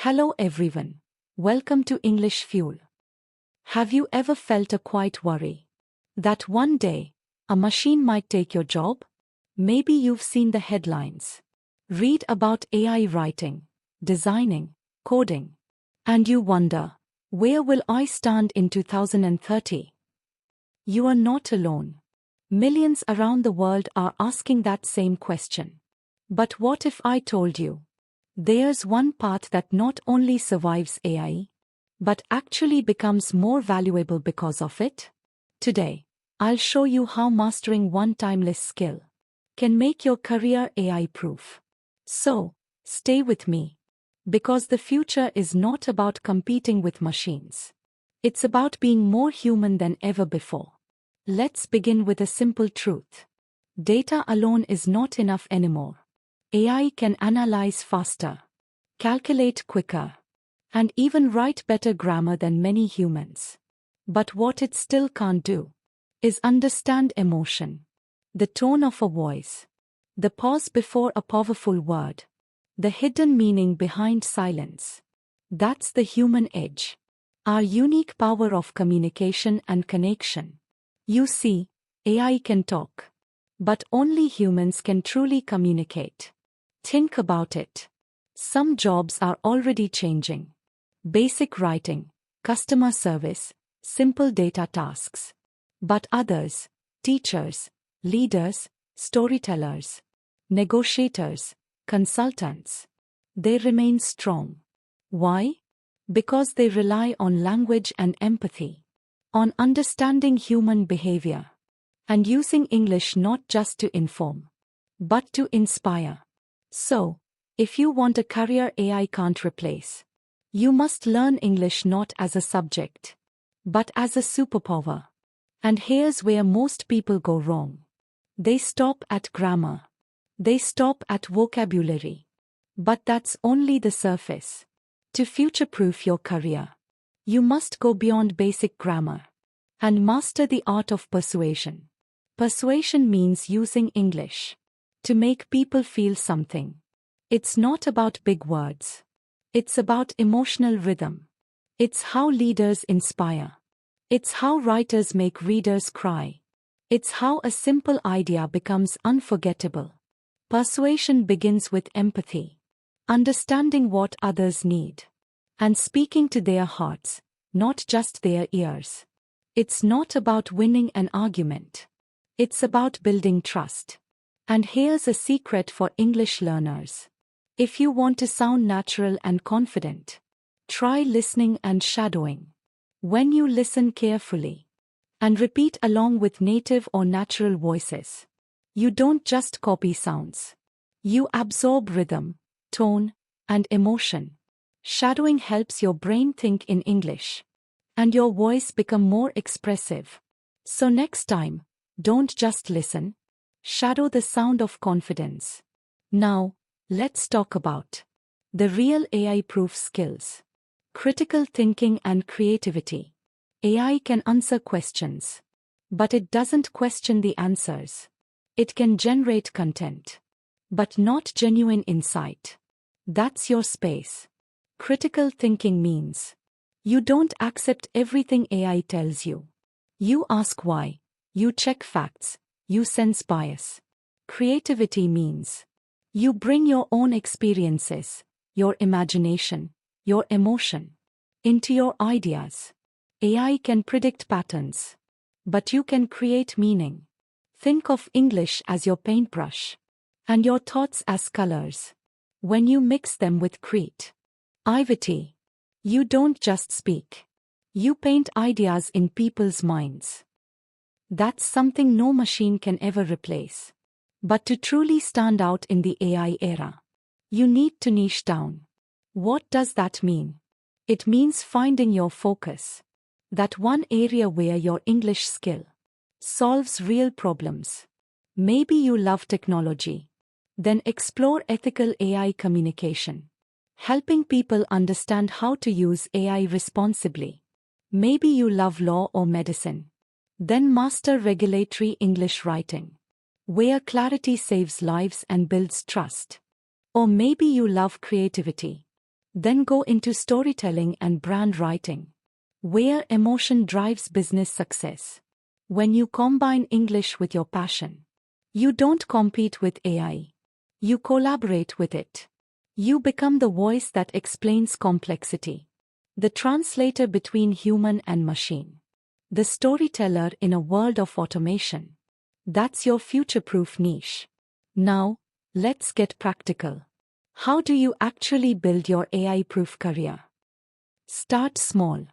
Hello everyone. Welcome to English Fuel. Have you ever felt a quiet worry that one day a machine might take your job? Maybe you've seen the headlines. Read about AI writing, designing, coding, and you wonder, where will I stand in 2030? You are not alone. Millions around the world are asking that same question. But what if I told you? There's one path that not only survives AI, but actually becomes more valuable because of it. Today, I'll show you how mastering one timeless skill can make your career AI-proof. So, stay with me, because the future is not about competing with machines. It's about being more human than ever before. Let's begin with a simple truth. Data alone is not enough anymore. AI can analyze faster, calculate quicker, and even write better grammar than many humans. But what it still can't do is understand emotion, the tone of a voice, the pause before a powerful word, the hidden meaning behind silence. That's the human edge, our unique power of communication and connection. You see, AI can talk, but only humans can truly communicate. Think about it. Some jobs are already changing. Basic writing, customer service, simple data tasks. But others, teachers, leaders, storytellers, negotiators, consultants, they remain strong. Why? Because they rely on language and empathy, on understanding human behavior, and using English not just to inform, but to inspire. So, if you want a career AI can't replace, you must learn English not as a subject, but as a superpower. And here's where most people go wrong. They stop at grammar. They stop at vocabulary. But that's only the surface. To future-proof your career, you must go beyond basic grammar and master the art of persuasion. Persuasion means using English to make people feel something. It's not about big words. It's about emotional rhythm. It's how leaders inspire. It's how writers make readers cry. It's how a simple idea becomes unforgettable. Persuasion begins with empathy, understanding what others need, and speaking to their hearts, not just their ears. It's not about winning an argument. It's about building trust. And here's a secret for English learners. If you want to sound natural and confident, try listening and shadowing. When you listen carefully and repeat along with native or natural voices, you don't just copy sounds. You absorb rhythm, tone, and emotion. Shadowing helps your brain think in English, and your voice become more expressive. So next time, don't just listen. Shadow the sound of confidence. Now, let's talk about the real AI-proof skills. Critical thinking and creativity. AI can answer questions, but it doesn't question the answers. It can generate content, but not genuine insight. That's your space. Critical thinking means you don't accept everything AI tells you. You ask why. You check facts. You sense bias. Creativity means you bring your own experiences, your imagination, your emotion into your ideas. AI can predict patterns, but you can create meaning. Think of English as your paintbrush, and your thoughts as colors. When you mix them with creativity, you don't just speak. You paint ideas in people's minds. That's something no machine can ever replace. But to truly stand out in the AI era, you need to niche down. What does that mean? It means finding your focus. That one area where your English skill solves real problems. Maybe you love technology. Then explore ethical AI communication, helping people understand how to use AI responsibly. Maybe you love law or medicine. Then master regulatory English writing, where clarity saves lives and builds trust. Or maybe you love creativity. Then go into storytelling and brand writing, where emotion drives business success. When you combine English with your passion, you don't compete with AI. You collaborate with it. You become the voice that explains complexity, the translator between human and machine, the storyteller in a world of automation. That's your future-proof niche. Now, let's get practical. How do you actually build your AI-proof career? Start small.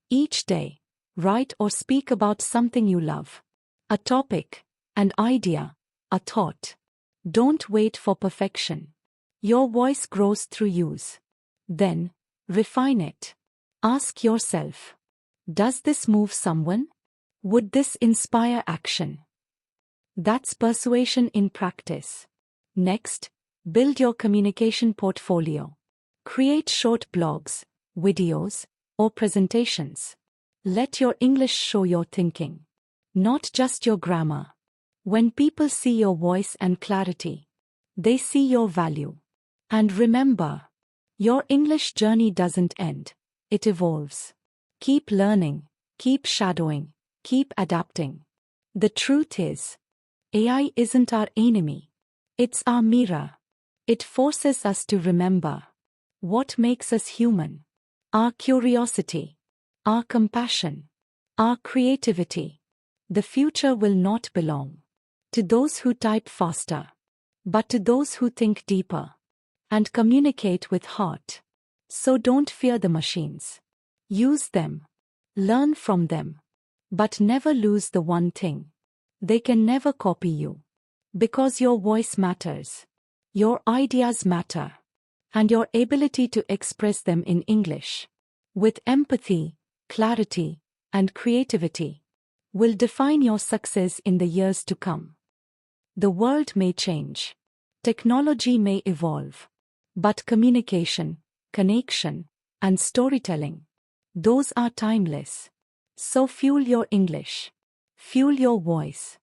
Each day, write or speak about something you love. A topic, an idea, a thought. Don't wait for perfection. Your voice grows through use. Then, refine it. Ask yourself, does this move someone? Would this inspire action? That's persuasion in practice. Next, build your communication portfolio. Create short blogs, videos, or presentations. Let your English show your thinking, not just your grammar. When people see your voice and clarity, they see your value. And remember, your English journey doesn't end, it evolves. Keep learning, keep shadowing, keep adapting. The truth is, AI isn't our enemy. It's our mirror. It forces us to remember what makes us human. Our curiosity, our compassion, our creativity. The future will not belong to those who type faster, but to those who think deeper and communicate with heart. So don't fear the machines. Use them. Learn from them. But never lose the one thing. They can never copy you. Because your voice matters. Your ideas matter. And your ability to express them in English, with empathy, clarity, and creativity, will define your success in the years to come. The world may change. Technology may evolve. But communication, connection, and storytelling, those are timeless. So fuel your English, fuel your voice,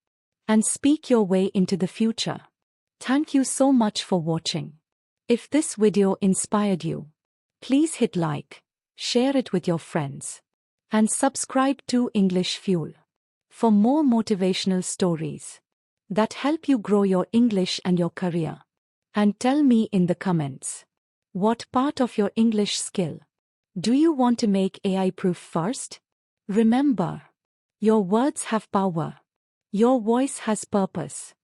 and speak your way into the future. Thank you so much for watching. If this video inspired you, please hit like, share it with your friends, and subscribe to English Fuel for more motivational stories that help you grow your English and your career. And tell me in the comments, what part of your English skill do you want to make AI-proof first? Remember, your words have power, your voice has purpose,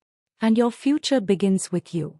and your future begins with you.